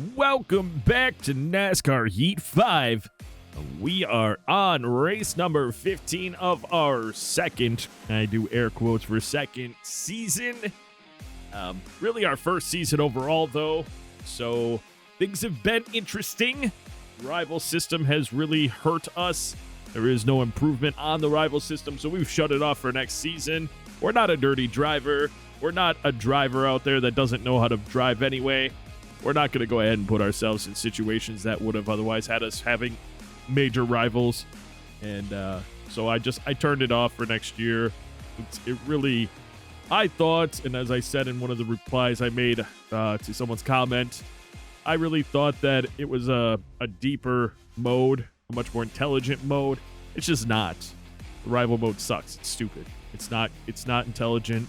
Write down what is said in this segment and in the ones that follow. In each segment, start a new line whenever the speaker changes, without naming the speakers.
Welcome back to NASCAR Heat 5. We are on race number 15 of our second, I do air quotes for second season. Really our first season overall though, so things have been interesting. Rival system has really hurt us. There is no improvement on the rival system, so we've shut it off for next season. We're not a dirty driver. We're not a driver out there that doesn't know how to drive anyway. We're not going to go ahead and put ourselves in situations that would have otherwise had us having major rivals. And so I turned it off for next year. It really, I thought, and as I said in one of the replies I made to someone's comment, I really thought that it was a deeper mode, a much more intelligent mode. It's just not. The rival mode sucks. It's stupid. It's not intelligent.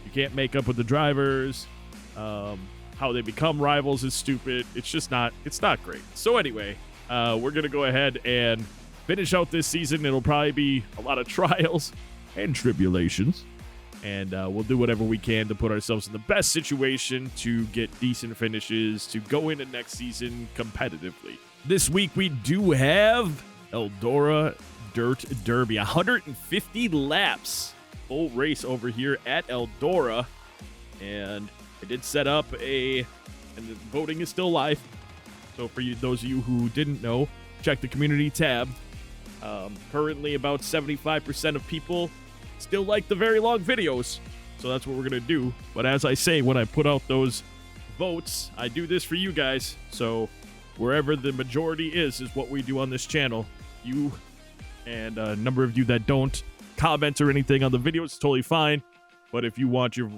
You can't make up with the drivers. How they become rivals is stupid. It's not great. So anyway, we're going to go ahead and finish out this season. It'll probably be a lot of trials and tribulations. And we'll do whatever we can to put ourselves in the best situation to get decent finishes to go into next season competitively. This week we do have Eldora Dirt Derby. 150 laps. Full race over here at Eldora. And I did set up and the voting is still live. So for those of you who didn't know, check the community tab. Currently about 75% of people still like the very long videos. So that's what we're going to do. But as I say, when I put out those votes, I do this for you guys. So wherever the majority is what we do on this channel. You and a number of you that don't comment or anything on the video, it's totally fine. But if you want your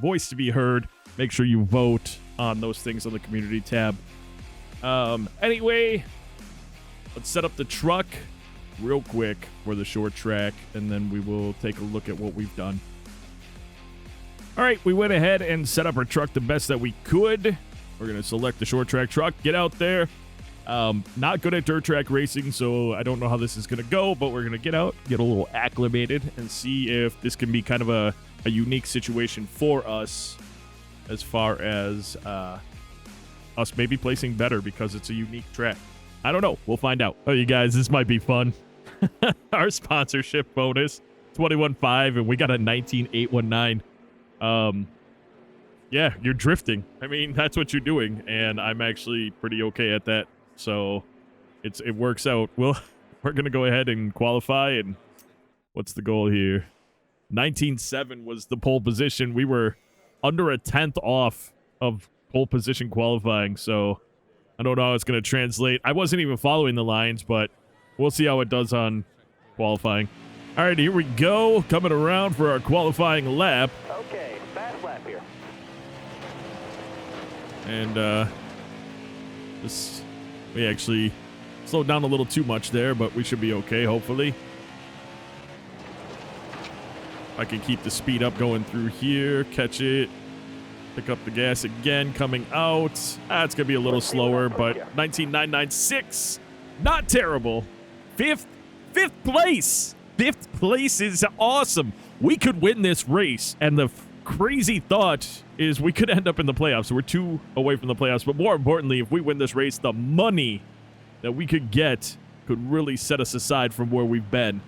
voice to be heard, make sure you vote on those things on the community tab. Anyway, let's set up the truck real quick for the short track, and then we will take a look at what we've done. All right, we went ahead and set up our truck the best that we could. We're going to select the short track truck, get out there. Not good at dirt track racing, so I don't know how this is going to go, but we're going to get out, get a little acclimated, and see if this can be kind of a unique situation for us as far as us maybe placing better because it's a unique track. I don't know. We'll find out. Oh, you guys, this might be fun. Our sponsorship bonus, 21.5, and we got a 19.819. Yeah, you're drifting. I mean, that's what you're doing, and I'm actually pretty okay at that. So it works out. We're going to go ahead and qualify, and what's the goal here? 19.7 was the pole position. We were under a tenth off of pole position qualifying, so I don't know how it's going to translate. I wasn't even following the lines, but we'll see how it does on qualifying. All right, here we go. Coming around for our qualifying lap.
Okay, fast lap here.
And we actually slowed down a little too much there, but we should be okay, hopefully. I can keep the speed up going through here, catch it, pick up the gas again, coming out. It's going to be a little slower, but 19.996, not terrible. Fifth place. Fifth place is awesome. We could win this race, and the crazy thought is we could end up in the playoffs. So we're 2 away from the playoffs, but more importantly, if we win this race, the money that we could get could really set us aside from where we've been.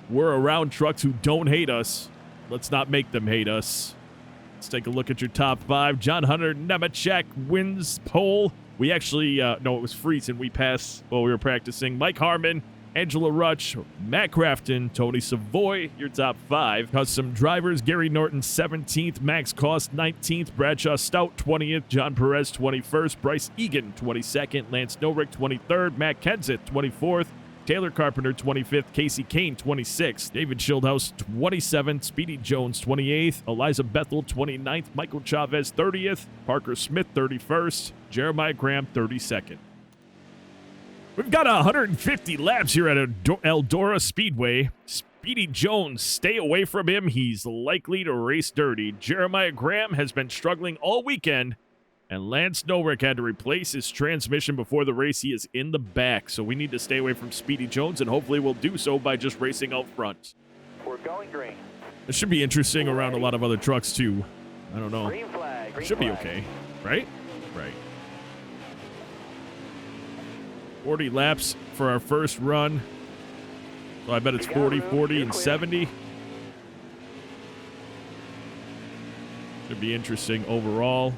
We're around trucks who don't hate us. Let's not make them hate us. Let's take a look at your top 5. John Hunter Nemechek wins pole. We actually, no, it was Friesen. We passed while we were practicing. Mike Harmon, Angela Rutsch, Matt Crafton, Tony Savoy, your top 5. Custom drivers, Gary Norton, 17th, Max Cost, 19th, Bradshaw Stout, 20th, John Perez, 21st, Bryce Egan, 22nd, Lance Norick, 23rd, Matt Kenseth, 24th, Taylor Carpenter, 25th, Casey Kane, 26th, David Schildhouse, 27th, Speedy Jones, 28th, Eliza Bethel, 29th, Michael Chavez, 30th, Parker Smith, 31st, Jeremiah Graham, 32nd. We've got 150 laps here at Eldora Speedway. Speedy Jones, stay away from him. He's likely to race dirty. Jeremiah Graham has been struggling all weekend, and Lance Norick had to replace his transmission before the race. He is in the back, so we need to stay away from Speedy Jones, and hopefully we'll do so by just racing out front.
We're going green.
It should be interesting around a lot of other trucks, too. I don't know.
Green flag.
It should be okay, right? Right. 40 laps for our first run. So I bet it's 40, 40, and 70. Should be interesting overall.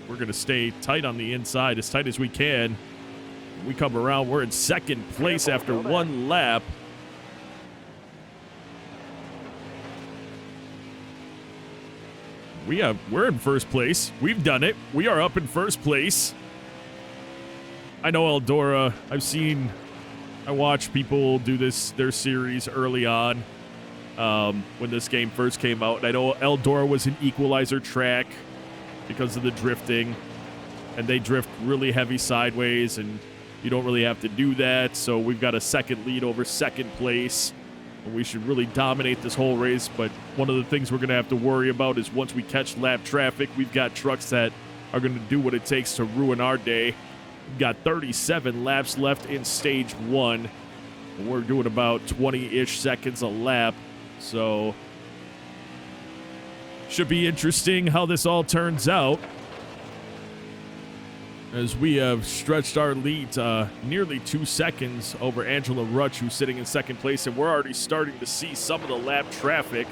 We're going to stay tight on the inside, as tight as we can. We come around, we're in second place after one lap. We're in first place. We've done it. We are up in first place. I know Eldora. I watch people do their series early on when this game first came out. And I know Eldora was an equalizer track because of the drifting, and they drift really heavy sideways, and you don't really have to do that. So we've got a second lead over second place. We should really dominate this whole race, but one of the things we're going to have to worry about is once we catch lap traffic, we've got trucks that are going to do what it takes to ruin our day. We've got 37 laps left in stage 1. We're doing about 20-ish seconds a lap, so should be interesting how this all turns out, as we have stretched our lead nearly 2 seconds over Angela Rutsch, who's sitting in second place, and we're already starting to see some of the lap traffic.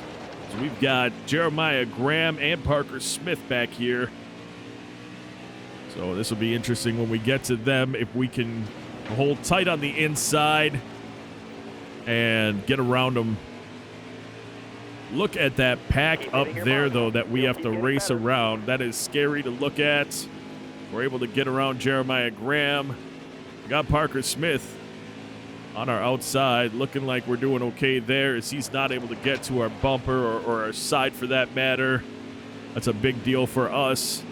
So we've got Jeremiah Graham and Parker Smith back here. So this will be interesting when we get to them, if we can hold tight on the inside and get around them. Look at that pack up there, though, that we have to race around. That is scary to look at. We're able to get around Jeremiah Graham. We got Parker Smith on our outside, looking like we're doing okay there, as he's not able to get to our bumper or our side for that matter. That's a big deal for us.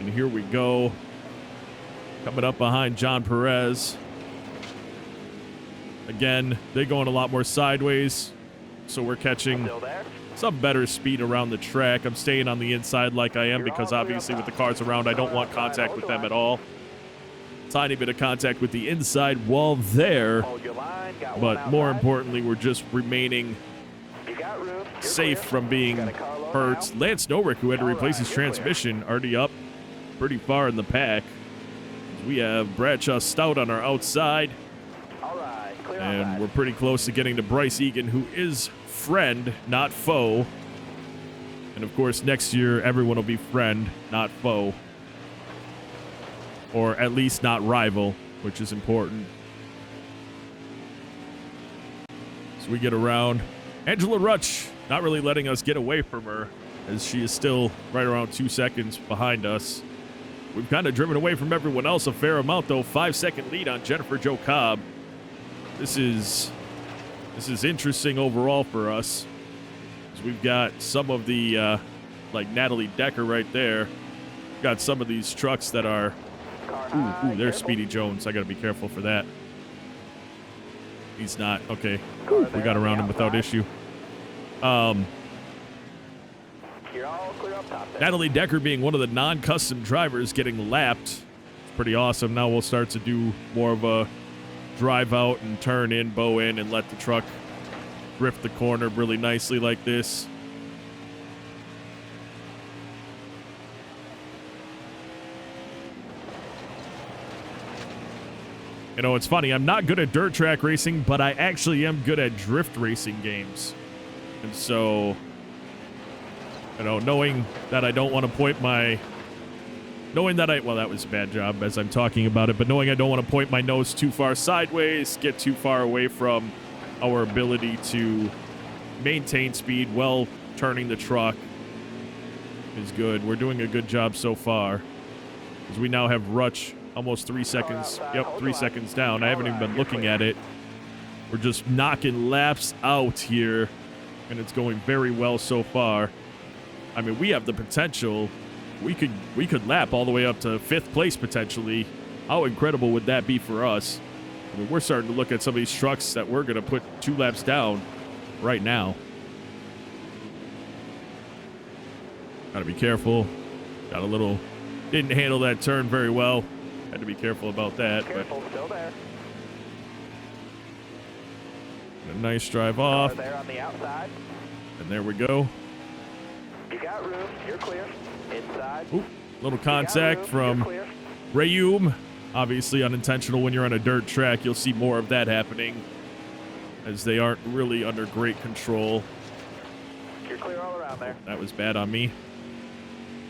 And here we go. Coming up behind John Perez. Again, they're going a lot more sideways, so we're catching some better speed around the track. I'm staying on the inside like I am because obviously with the cars around, I don't want contact with them at all. Tiny bit of contact with the inside wall there, but more importantly, we're just remaining safe from being hurt. Lance Norick, who had to replace his transmission, already up pretty far in the pack. We have Bradshaw Stout on our outside, and we're pretty close to getting to Bryce Egan, who is friend, not foe. And of course, next year, everyone will be friend, not foe. Or at least not rival, which is important. So we get around. Angela Rutsch, not really letting us get away from her, as she is still right around 2 seconds behind us. We've kind of driven away from everyone else a fair amount, though. 5-second lead on Jennifer Jo Cobb. This is interesting overall for us. We've got some of the, like Natalie Decker right there. We've got some of these trucks that are, ooh, there's Speedy Jones. I got to be careful for that. He's not, okay. Ooh, we got around him without issue. Natalie Decker being one of the non-custom drivers getting lapped. It's pretty awesome. Now we'll start to do more of a drive out and turn in, bow in, and let the truck drift the corner really nicely like this. You know, it's funny. I'm not good at dirt track racing, but I actually am good at drift racing games. And so, you know, knowing that I don't want to point my... Knowing that well, that was a bad job as I'm talking about it, but knowing I don't want to point my nose too far sideways, get too far away from our ability to maintain speed while turning the truck is good. We're doing a good job so far, as we now have Rutsch almost 3 seconds. Yep, 3 seconds down. I haven't even been looking at it. We're just knocking laps out here, and it's going very well so far. I mean, we have the potential. We could lap all the way up to 5th place potentially. How incredible would that be for us? I mean, we're starting to look at some of these trucks that we're going to put 2 laps down right now. Got to be careful. Got a little... Didn't handle that turn very well. Had to be careful about that.
Careful, still there.
A nice drive off.
There on the outside.
And there we go.
You got room. You're clear. Inside.
Ooh, little contact from Rayum. Obviously unintentional when you're on a dirt track. You'll see more of that happening as they aren't really under great control.
You're clear all around there.
That was bad on me.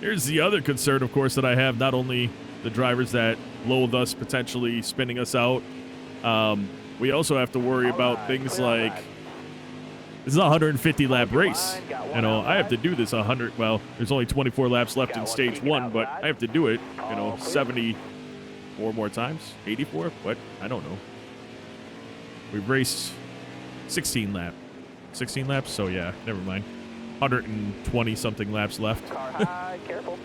Here's the other concern, of course, that I have. Not only the drivers that loathe us potentially spinning us out, we also have to worry about things like this is a 150 lap race. You know, I have to do this 100. Well, there's only 24 laps left in stage 1, but I have to do it, 74 more times. 84? What? I don't know. We've raced 16 laps, so yeah, never mind. 120 something laps left.
Car high, careful.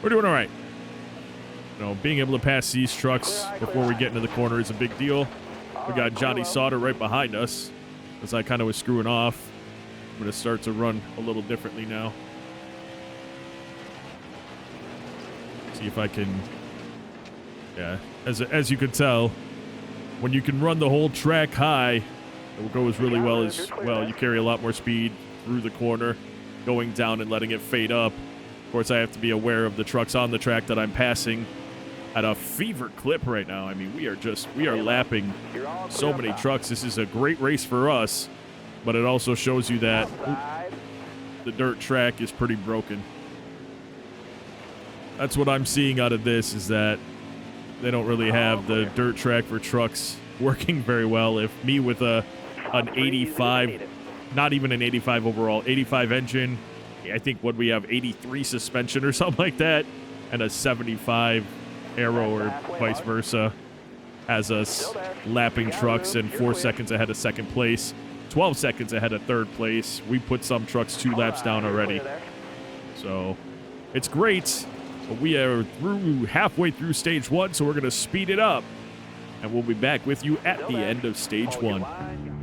We're doing all right. Being able to pass these trucks before we get into the corner is a big deal. We got Johnny Sauter right behind us as I kind of was screwing off. I'm going to start to run a little differently now. See if I can, yeah, as you can tell, when you can run the whole track high, it goes really well as well. You carry a lot more speed through the corner, going down and letting it fade up. Of course, I have to be aware of the trucks on the track that I'm passing at a fever clip right now. I mean, we are lapping so many trucks. This is a great race for us, but it also shows you that the dirt track is pretty broken. That's what I'm seeing out of this, is that they don't really have the dirt track for trucks working very well. If me with an 85, not even an 85 overall, 85 engine, I think what we have 83 suspension or something like that, and a 75 aero or vice versa, has us lapping trucks and 4 seconds ahead of second place, 12 seconds ahead of third place. We put some trucks 2 laps down already. So it's great, but we are halfway through stage 1, so we're going to speed it up, and we'll be back with you at the end of stage 1.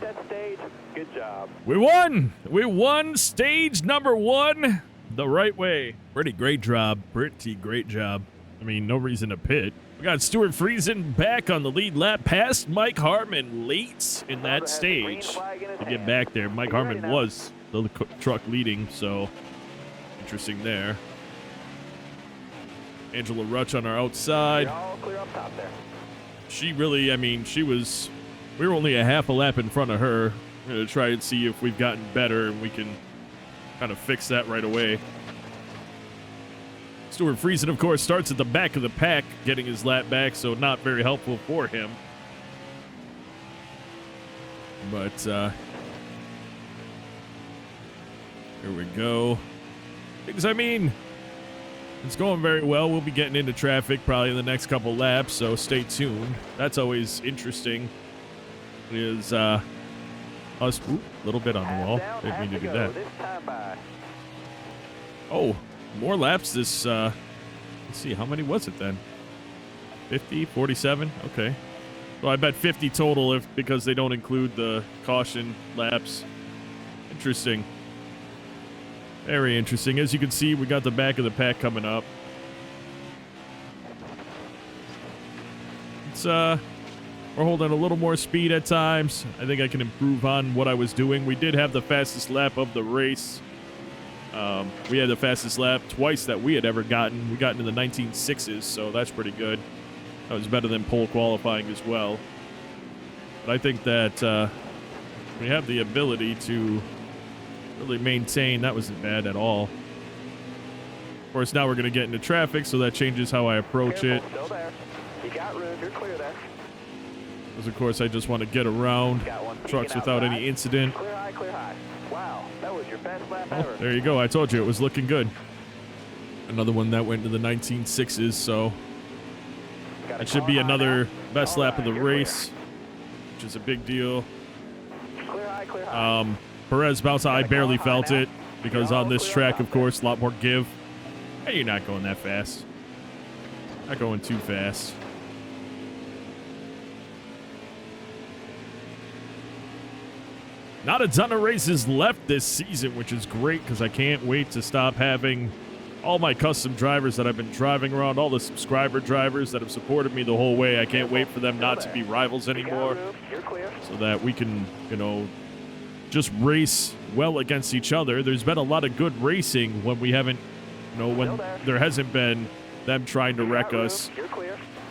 That stage, good job.
We won! We won stage number 1 the right way. Pretty great job. I mean, no reason to pit. We got Stuart Friesen back on the lead lap, past Mike Harmon late in that stage to get back there. Mike Harmon was the truck leading, so interesting there. Angela Rutch on our outside.
You're all clear up top there.
She really, I mean, we were only a half a lap in front of her. We're going to try and see if we've gotten better and we can kind of fix that right away. Stuart Friesen, of course, starts at the back of the pack, getting his lap back, so not very helpful for him. But, here we go. Because, I mean, it's going very well. We'll be getting into traffic probably in the next couple laps, so stay tuned. That's always interesting. Is us a little bit on the wall. Didn't mean to do that. Oh, more laps this let's see, how many was it then? 50, 47? Okay. Well, I bet 50 total because they don't include the caution laps. Interesting. Very interesting. As you can see, we got the back of the pack coming up. It's we're holding a little more speed at times. I think I can improve on what I was doing. We did have the fastest lap of the race. We had the fastest lap twice that we had ever gotten. We got into the 19.6s, so that's pretty good. That was better than pole qualifying as well. But I think that we have the ability to really maintain. That wasn't bad at all. Of course, now we're going to get into traffic, so that changes how I approach it.
Still there. You got room. You're clear there.
Because, of course, I just want to get around trucks without any incident.
Clear high, clear high. Wow, that was your best lap ever.
There you go. I told you it was looking good. Another one that went to the 19.6s, so it should be another best lap of the race, which is a big deal.
Clear high, clear high.
Perez bounce, I barely felt it because on this track, of course, a lot more give. Hey, you're not going that fast. Not going too fast. Not a ton of races left this season, which is great because I can't wait to stop having all my custom drivers that I've been driving around, all the subscriber drivers that have supported me the whole way. I can't wait for them not to be rivals anymore so that we can, you know, just race well against each other. There's been a lot of good racing when we haven't, you know, when there hasn't been them trying to wreck us,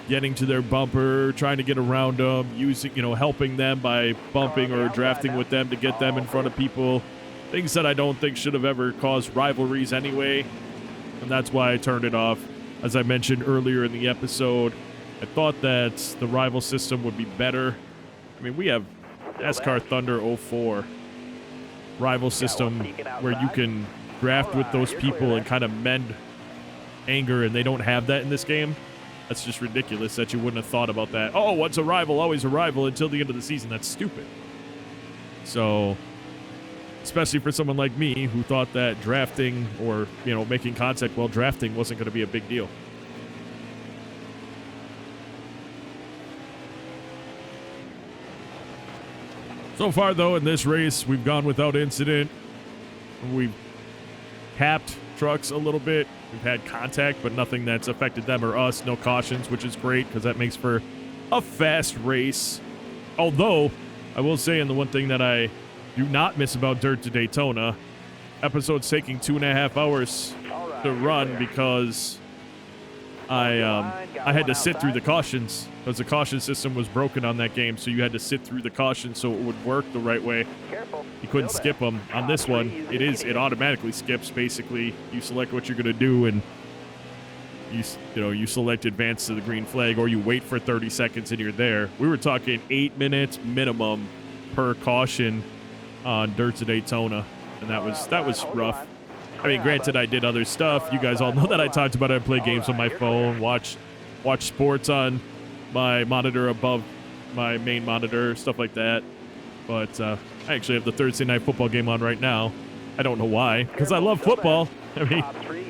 getting to their bumper, trying to get around them, using, you know, helping them by bumping or drafting with them to get them in front of people. Things that I don't think should have ever caused rivalries anyway. And that's why I turned it off. As I mentioned earlier in the episode, I thought that the rival system would be better. I mean, we have NASCAR Thunder 04 rival system where you can draft with those people and kind of mend anger, and they don't have that in this game. That's just ridiculous that you wouldn't have thought about that. Oh, once a rival, always a rival until the end of the season. That's stupid. So, especially for someone like me who thought that drafting or, you know, making contact while drafting wasn't going to be a big deal. So far, though, in this race, we've gone without incident. We've capped trucks a little bit. We've had contact, but nothing that's affected them or us. No cautions, which is great because that makes for a fast race. Although, I will say, and the one thing that I do not miss about Dirt to Daytona, episode's taking 2.5 hours to run because I had to sit through the cautions because the caution system was broken on that game, so you had to sit through the cautions so it would work the right way. You couldn't skip them. On this one, it automatically skips. Basically, you select what you're going to do, and you select advance to the green flag, or you wait for 30 seconds and you're there. We were talking 8 minutes minimum per caution on Dirt to Daytona, and that was rough. I mean, granted, I did other stuff. You guys all know that I talked about it. I play games on my phone, watch sports on my monitor above my main monitor, stuff like that. But I actually have the Thursday night football game on right now. I don't know why, because I love football. I mean,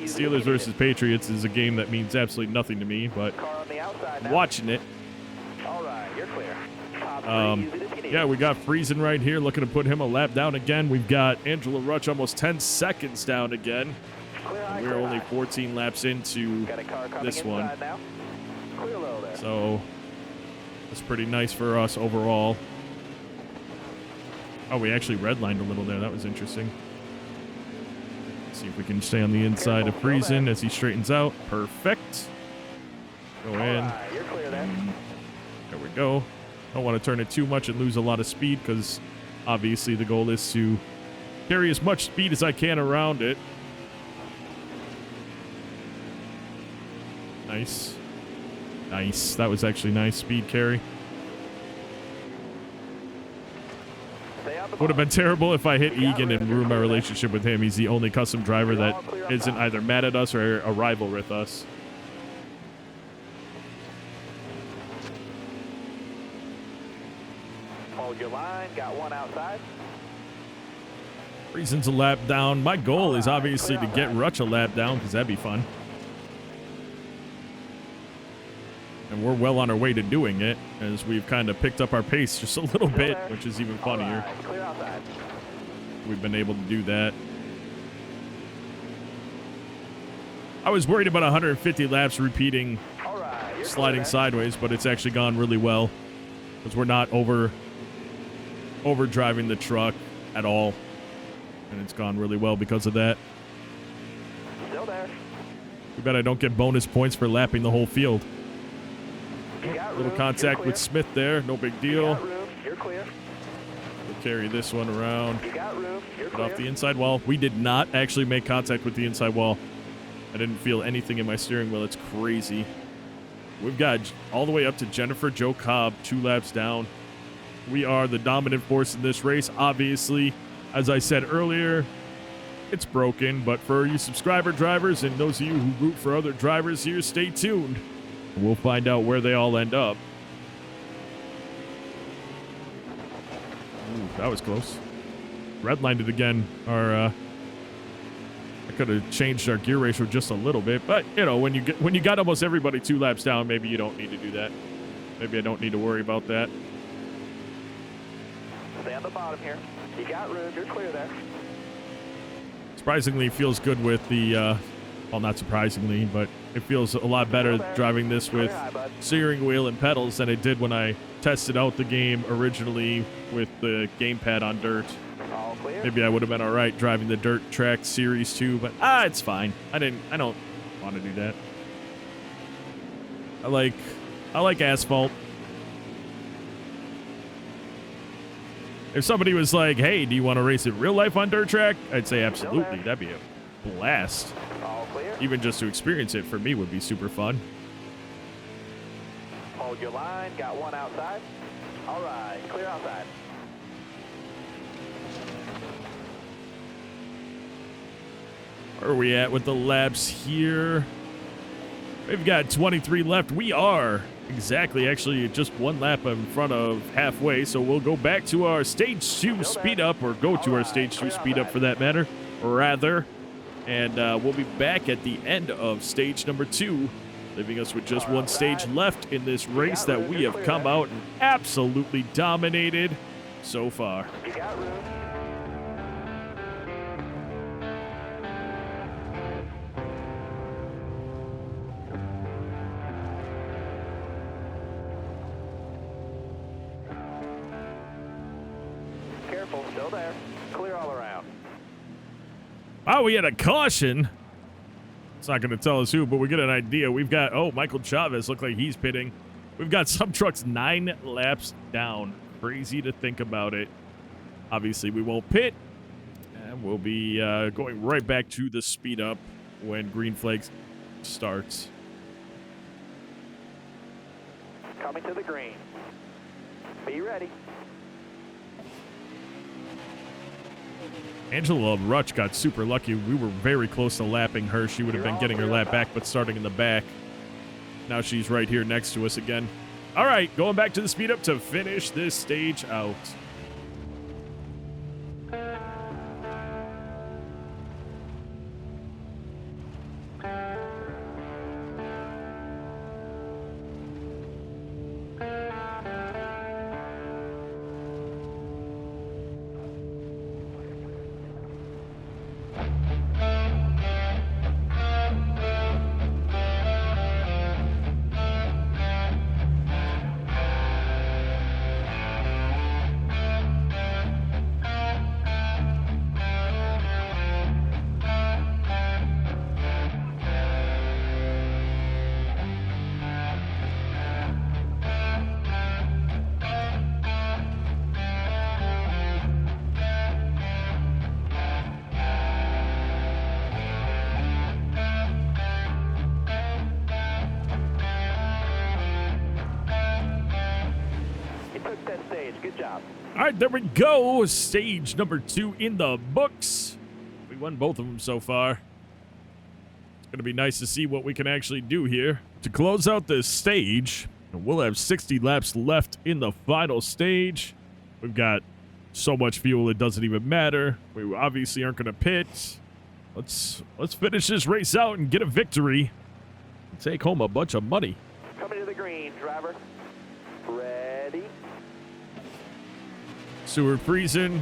Steelers versus Patriots is a game that means absolutely nothing to me, but I'm watching it. Yeah, we got Friesen right here looking to put him a lap down again. We've got Angela Rutsch almost 10 seconds down again. And we're only 14 laps into this one. So that's pretty nice for us overall. Oh, we actually redlined a little there. That was interesting. Let's see if we can stay on the inside of Friesen as he straightens out. Perfect. Go in. There we go. Don't want to turn it too much and lose a lot of speed because obviously the goal is to carry as much speed as I can around it. Nice. Nice. That was actually nice speed carry. Would have been terrible if I hit Egan and ruined my relationship with him. He's the only custom driver that isn't either mad at us or a rival with us.
Hold your line. Got one outside.
Friesen's a lap down. My goal is obviously to get Rutsch a lap down because that'd be fun. And we're well on our way to doing it as we've kind of picked up our pace just a little bit, which is even funnier. We've been able to do that. I was worried about 150 laps repeating, sliding sideways, but it's actually gone really well because we're not overdriving the truck at all. And it's gone really well because of that.
Still there.
Too bad I don't get bonus points for lapping the whole field.
You got
Little
room.
contact
You're
with Smith there. No big
clear. You
deal.
got room. You're clear.
We'll carry this one around.
You got room. You're
Get
clear.
off the inside wall. We did not actually make contact with the inside wall. I didn't feel anything in my steering wheel. It's crazy. We've got all the way up to Jennifer Jo Cobb, 2 laps down. We are the dominant force in this race. Obviously, as I said earlier, it's broken. But for you subscriber drivers and those of you who root for other drivers here, stay tuned. We'll find out where they all end up. Ooh, that was close. Redlined it again. I could have changed our gear ratio just a little bit, but you know, when you got almost everybody 2 laps down, maybe you don't need to do that. Maybe I don't need to worry about that.
Stay on the bottom here. You got room. You're clear there.
Surprisingly, it feels good with the, well, not surprisingly, but it feels a lot better driving this with steering wheel and pedals than it did when I tested out the game originally with the gamepad on dirt.
All clear.
Maybe I would have been all right driving the dirt track series 2, but it's fine. I don't want to do that. I like asphalt. If somebody was like, hey, do you want to race in real life on dirt track? I'd say absolutely. That'd be a blast.
All clear.
Even just to experience it for me would be super fun.
Hold your line. Got one outside. All right. Clear outside.
Where are we at with the laps here? We've got 23 left. We are exactly actually just 1 lap in front of halfway, so we'll go back to our stage 2 speed up, or go to our stage 2 speed up for that matter, rather. And we'll be back at the end of stage number 2, leaving us with just 1 stage left in this race that we have come out and absolutely dominated so far.
You got room. Careful, still there. Clear all around.
Oh, we had a caution. It's not going to tell us who, but we get an idea. We've got, Michael Chavez looked like he's pitting. We've got some trucks 9 laps down. Crazy to think about it. Obviously, we won't pit. And we'll be going right back to the speed up when green flag starts.
Coming to the green. Be ready.
Angela Rutch got super lucky. We were very close to lapping her. She would have been getting her lap back, but starting in the back. Now she's right here next to us again. All right, going back to the speed up to finish this stage out.
Good job.
All right, there we go. Stage number 2 in the books. We won both of them so far. It's going to be nice to see what we can actually do here. To close out this stage, we'll have 60 laps left in the final stage. We've got so much fuel it doesn't even matter. We obviously aren't going to pit. Let's finish this race out and get a victory and take home a bunch of money.
Coming to the green, driver. Ready.
Seward Friesen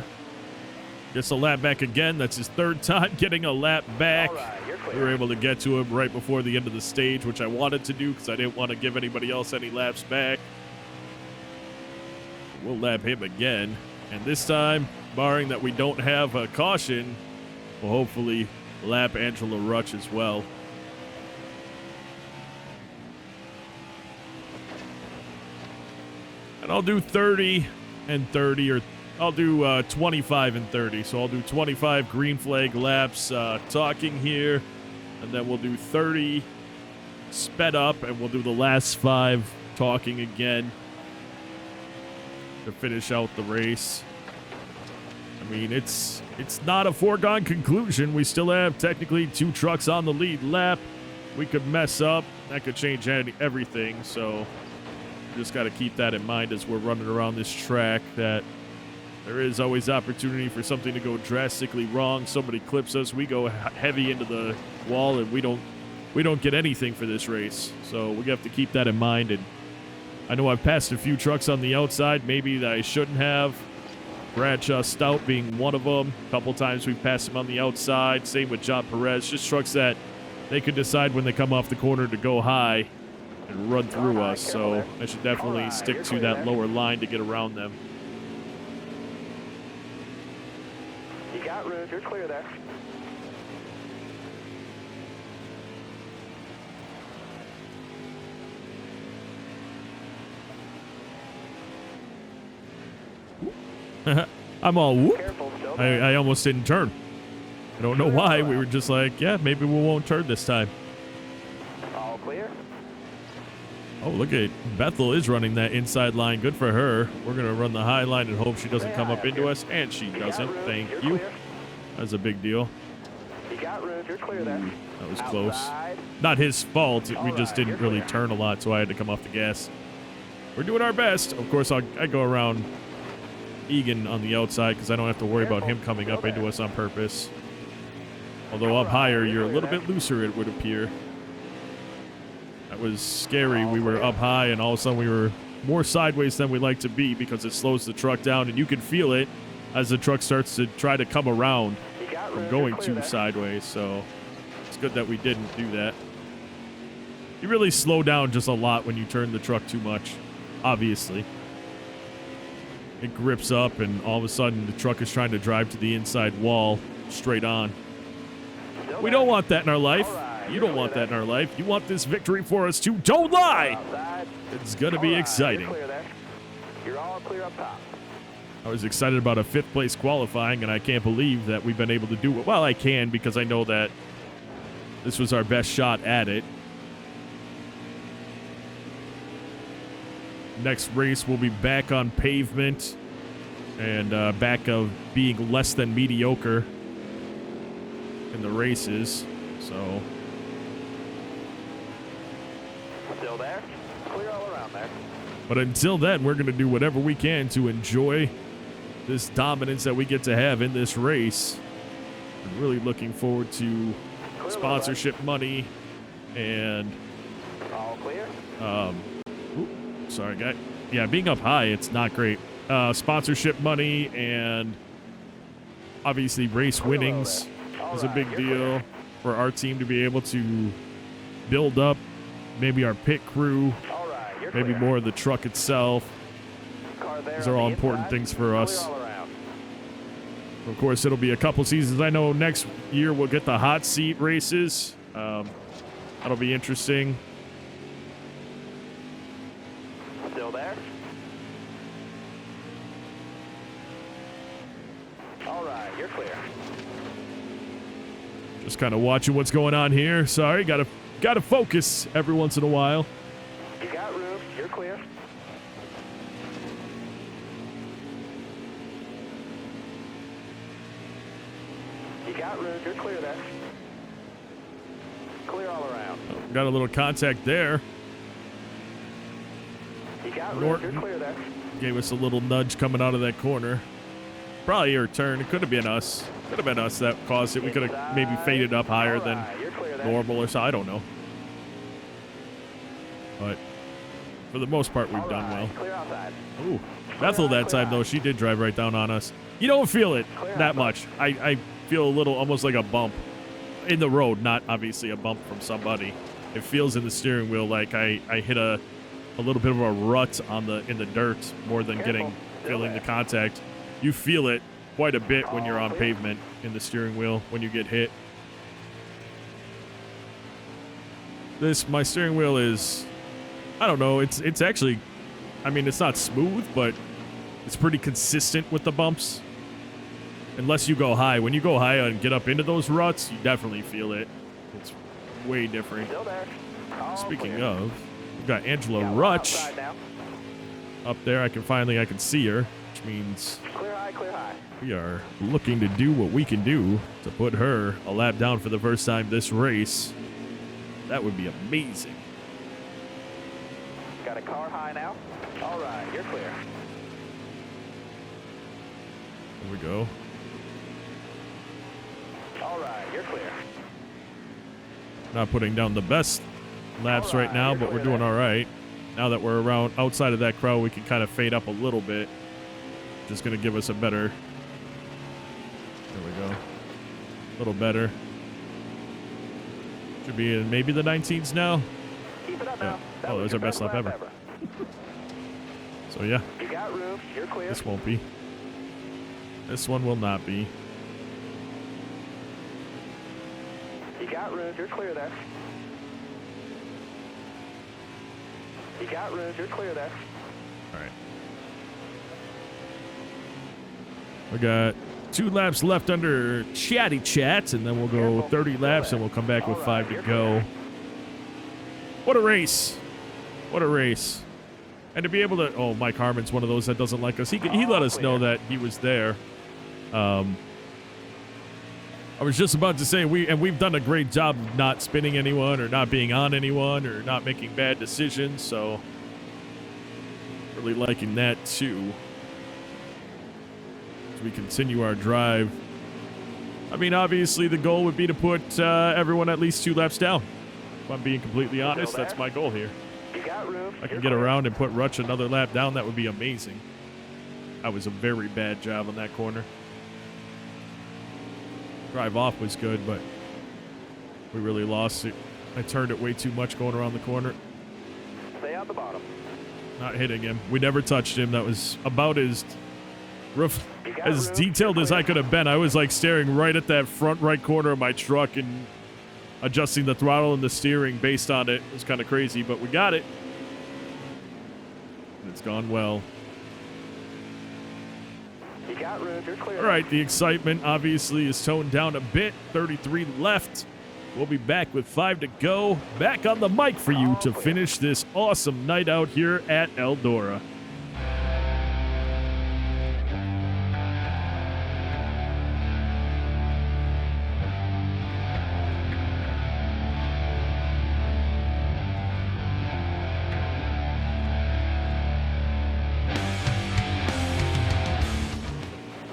gets a lap back again. That's his 3rd time getting a lap back.
All right, you're clear.
We were able to get to him right before the end of the stage, which I wanted to do because I didn't want to give anybody else any laps back. We'll lap him again. And this time, barring that we don't have a caution, we'll hopefully lap Angela Rutch as well. And I'll do 30 and 30, or I'll do 25 and 30. So I'll do 25 green flag laps talking here, and then we'll do 30 sped up, and we'll do the last 5 talking again to finish out the race. I mean, it's not a foregone conclusion. We still have technically 2 trucks on the lead lap. We could mess up. That could change everything, so just got to keep that in mind as we're running around this track, that there is always opportunity for something to go drastically wrong. Somebody clips us, we go heavy into the wall, and we don't get anything for this race. So we have to keep that in mind. And I know I've passed a few trucks on the outside, maybe that I shouldn't have. Bradshaw Stout being one of them. A couple times we've passed him on the outside. Same with John Perez. Just trucks that they could decide when they come off the corner to go high and run through us. So I should definitely stick to that lower line to get around them.
You got room. You're clear there.
I'm all whoop.
Careful, still
I
there.
almost didn't turn. I don't know why. We were just like, yeah, maybe we won't turn this time.
All clear.
Oh, look at Bethel is running that inside line. Good for her. We're going to run the high line and hope she doesn't come up into us. And she doesn't. Thank you. That's a big deal.
You got room. You're clear there.
That was close.
Outside.
Not his fault. We just didn't really turn a lot, so I had to come off the gas. We're doing our best. Of course, I go around Egan on the outside because I don't have to worry about him coming up into us on purpose. Although up higher, you're a little bit looser, it would appear. That was scary. We were up high, and all of a sudden we were more sideways than we like to be because it slows the truck down, and you can feel it as the truck starts to try to come around from going too sideways. So it's good that we didn't do that. You really slow down just a lot when you turn the truck too much, obviously. It grips up, and all of a sudden the truck is trying to drive to the inside wall straight on. We don't want that in our life. You don't want that in our life. You want this victory for us too. Don't lie! It's going to be exciting.
You're all clear up top.
I was excited about a 5th place qualifying, and I can't believe that we've been able to do it. Well, I can, because I know that this was our best shot at it. Next race, we'll be back on pavement and back of being less than mediocre in the races. So
Still there. Clear all around there.
but until then, we're going to do whatever we can to enjoy this dominance that we get to have in this race. I'm really looking forward to sponsorship money and
All clear.
sorry, guy. Yeah, being up high, it's not great. Sponsorship money and obviously race winnings is a big deal for our team to be able to build up maybe our pit crew,
All right. You're
maybe
clear.
more of the truck itself.
Car there
These
on
are
the
all important
inside.
things for us.
Clear all around.
Of course, it'll be a couple seasons. I know next year we'll get the hot seat races. That'll be interesting.
Still there. All right. You're clear.
Just kind of watching what's going on here. Sorry, gotta focus every once in a while.
You got room. You're clear. You got room. You're clear there. Clear all around.
Got a little contact there.
You got room.
Norton.
You're clear there.
Gave us a little nudge coming out of that corner. Probably your turn. It could have been us. Could have been us that caused it. We could have maybe faded up higher
All
than
right, you're clear there.
normal or so. I don't know. But for the most part, we've
All
done
right,
well.
Clear outside.
Ooh, Bethel that time, though, she did drive right down on us. You don't feel it that much. I feel a little, almost like a bump in the road, not obviously a bump from somebody. It feels in the steering wheel like I hit a little bit of a rut in the dirt more than feeling the contact. You feel it quite a bit when you're on pavement in the steering wheel when you get hit. my steering wheel is, I don't know, it's actually, I mean, it's not smooth, but it's pretty consistent with the bumps. Unless you go high. When you go high and get up into those ruts, you definitely feel it. It's way different.
Still there.
Speaking
Clear.
of, we've got Angela
Got one
Rutch
outside now.
up there. I can see her, which means
Clear high, clear high.
we are looking to do what we can do to put her a lap down for the first time this race. That would be amazing.
Got a car high now. All right, you're clear.
There we go.
All right, you're clear.
Not putting down the best laps
All
right
right,
now,
you're
but we're
clear
doing all right. Now that we're around outside of that crowd, we can kind of fade up a little bit. Just going to give us a better. There we go. A little better. Should be in maybe the 19s now.
Keep it up
Yeah.
now. That
Oh,
was
there's
your
our best lap ever. So yeah,
You got room. You're clear.
this won't be. This one will not be.
You got room. You're clear there. You got room. You're clear there.
All right. We got 2 laps left under chatty chats, and then we'll go 30 laps, and we'll come back with 5 to go. What a race! What a race! And to be able to, oh, Mike Harmon's one of those that doesn't like us. He let us know that he was there. I was just about to say we've done a great job of not spinning anyone or not being on anyone or not making bad decisions. So really liking that too. As we continue our drive. I mean, obviously the goal would be to put everyone at least 2 laps down. If I'm being completely honest, that's my goal here.
You got room.
If I can get around and put Rutch another lap down, that would be amazing. That was a very bad job on that corner. Drive off was good, but we really lost it. I turned it way too much going around the corner.
Stay on the bottom.
Not hitting him. We never touched him. That was about as
got
as
room.
detailed
You're
as I
clear.
could have been. I was like staring right at that front right corner of my truck and adjusting the throttle and the steering based on it. It was kind of crazy, but we got it. And it's gone well.
You got room. You're clear.
All right, the excitement obviously is toned down a bit. 33 left. We'll be back with 5 to go. Back on the mic for you to finish this awesome night out here at Eldora.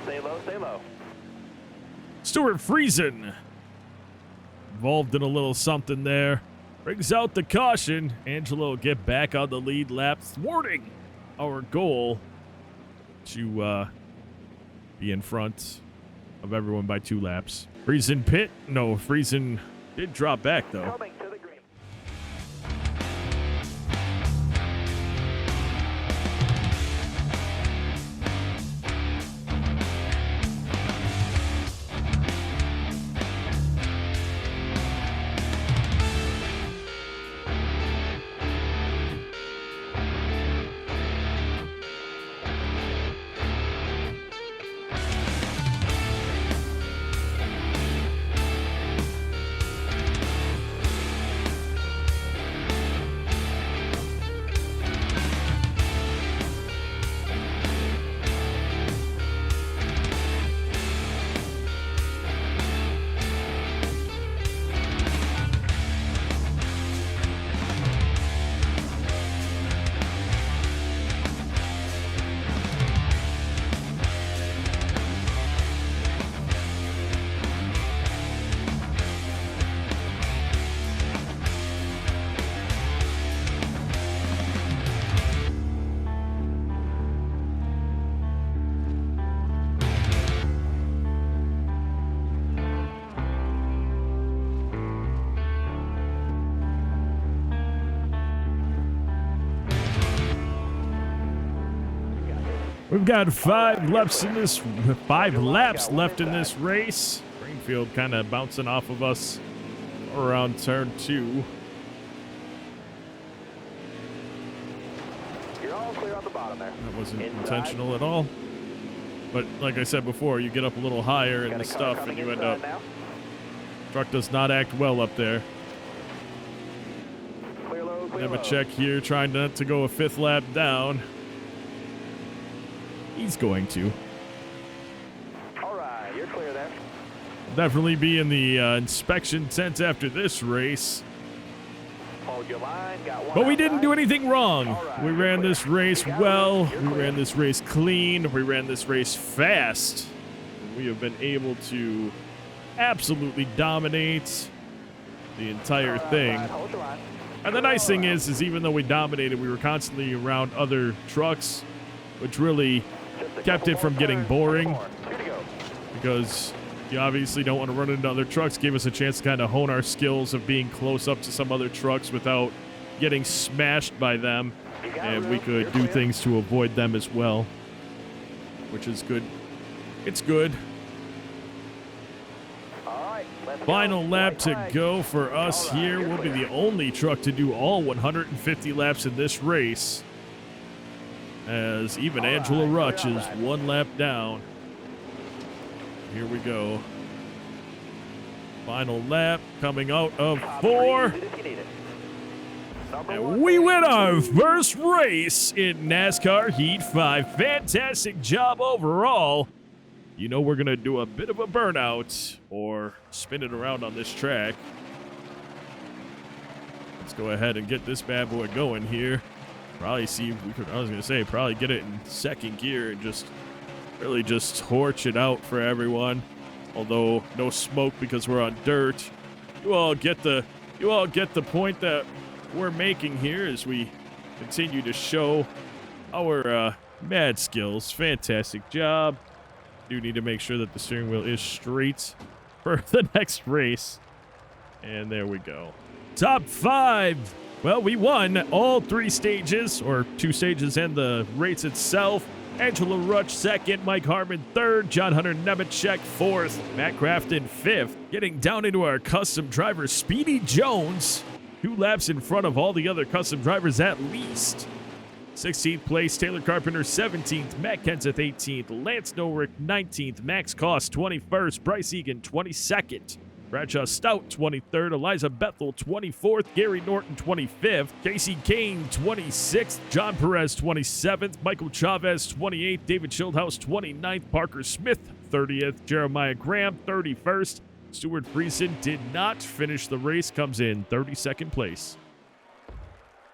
Stay low. Stay low.
Stuart Friesen involved in a little something there. Brings out the caution. Angelo will get back on the lead lap, thwarting our goal to be in front of everyone by 2 laps. Friesen pit. No, Friesen did drop back, though.
Coming to the green.
We've got 5 laps in this 5 laps left in this race. Greenfield kind of bouncing off of us around turn 2.
You're all clear on the bottom there.
That wasn't
Inside.
intentional at all. But like I said before, you get up a little higher in
Got
the
a car
stuff and
coming
you end
inside
up,
now.
truck does not act well up there.
Clear low, clear low.
Nemechek here trying not to go a 5th lap down. He's going to.
All right, you're clear there.
Definitely be in the inspection tent after this race.
Hold your line. Got one
But we didn't
outside.
do anything wrong.
All right,
We
you're
ran
clear.
this race
You got it.
well.
You're
We
clear.
ran this race clean. We ran this race fast. We have been able to absolutely dominate the entire
All right,
thing.
outside. Hold your line.
And the nice thing is even though we dominated, we were constantly around other trucks, which really
Just a
kept
couple
it from
more
getting
turns.
boring.
Couple more. Here we go.
because you obviously don't want to run into other trucks. Gave us a chance to kind of hone our skills of being close up to some other trucks without getting smashed by them.
You got
And
it,
we
Will.
could
You're
do
clear.
things to avoid them as well, which is good. It's good.
All right, let's
Final
go.
lap
White
to
flag.
go for us
All right,
here.
you're
We'll be
clear.
the only truck to do all 150 laps in this race, as even
All right,
Angela
clear
Rutch is
outside.
1 lap down. Here we go. Final lap coming out of
Top
4.
three, use it if you need it. Number one,
And we win our
baby.
first race in NASCAR Heat 5. Fantastic job overall. You know we're going to do a bit of a burnout or spin it around on this track. Let's go ahead and get this bad boy going here. Probably see if we could, I was going to say, probably get it in second gear and just really just torch it out for everyone. Although no smoke because we're on dirt. You all get the point that we're making here as we continue to show our mad skills. Fantastic job. Do need to make sure that the steering wheel is straight for the next race. And there we go. Top 5. Well, we won all 3 stages, or 2 stages and the race itself. Angela Rutch 2nd, Mike Harmon 3rd, John Hunter Nemechek 4th, Matt Crafton 5th. Getting down into our custom driver, Speedy Jones, 2 laps in front of all the other custom drivers at least. 16th place, Taylor Carpenter 17th, Matt Kenseth 18th, Lance Norick 19th, Max Koss 21st, Bryce Egan 22nd, Bradshaw Stout 23rd, Eliza Bethel 24th, Gary Norton 25th, Casey Kane 26th, John Perez 27th, Michael Chavez 28th, David Schildhouse 29th, Parker Smith 30th, Jeremiah Graham 31st, Stuart Friesen did not finish the race, comes in 32nd place.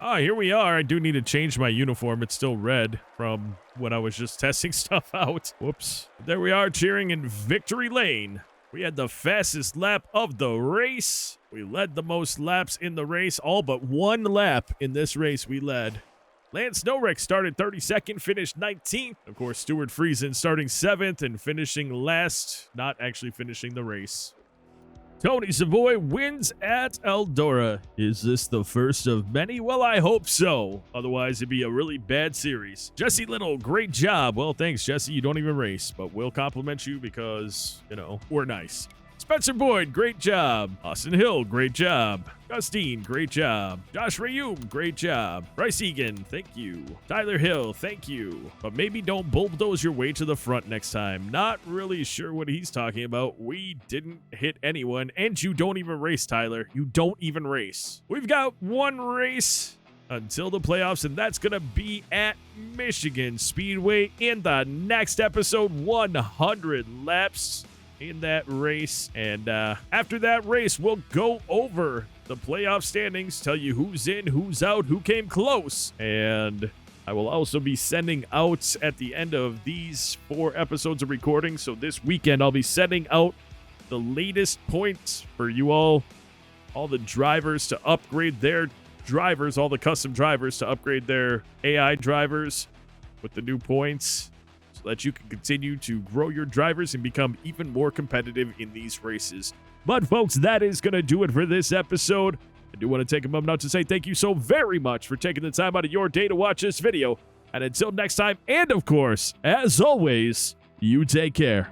Ah, here we are. I do need to change my uniform. It's still red from when I was just testing stuff out. Whoops. There we are, cheering in victory lane. We had the fastest lap of the race. We led the most laps in the race. All but 1 lap in this race we led. Lance Norick started 32nd, finished 19th. Of course, Stuart Friesen starting 7th and finishing last, not actually finishing the race. Tony Savoy wins at Eldora. Is this the first of many? Well, I hope so. Otherwise, it'd be a really bad series. Jesse Little, great job. Well, thanks, Jesse. You don't even race, but we'll compliment you because, you know, we're nice. Spencer Boyd, great job. Austin Hill, great job. Justine, great job. Josh Rayum, great job. Bryce Egan, thank you. Tyler Hill, thank you. But maybe don't bulldoze your way to the front next time. Not really sure what he's talking about. We didn't hit anyone, and you don't even race, Tyler. You don't even race. We've got 1 race until the playoffs, and that's going to be at Michigan Speedway in the next episode. 100 laps in that race, and after that race we'll go over the playoff standings, tell you who's in, who's out, who came close, and I will also be sending out at the end of these 4 episodes of recording. So this weekend I'll be sending out the latest points for you all the drivers to upgrade their drivers, all the custom drivers to upgrade their AI drivers with the new points, so that you can continue to grow your drivers and become even more competitive in these races. But folks, that is going to do it for this episode. I do want to take a moment out to say thank you so very much for taking the time out of your day to watch this video. And until next time, and of course, as always, you take care.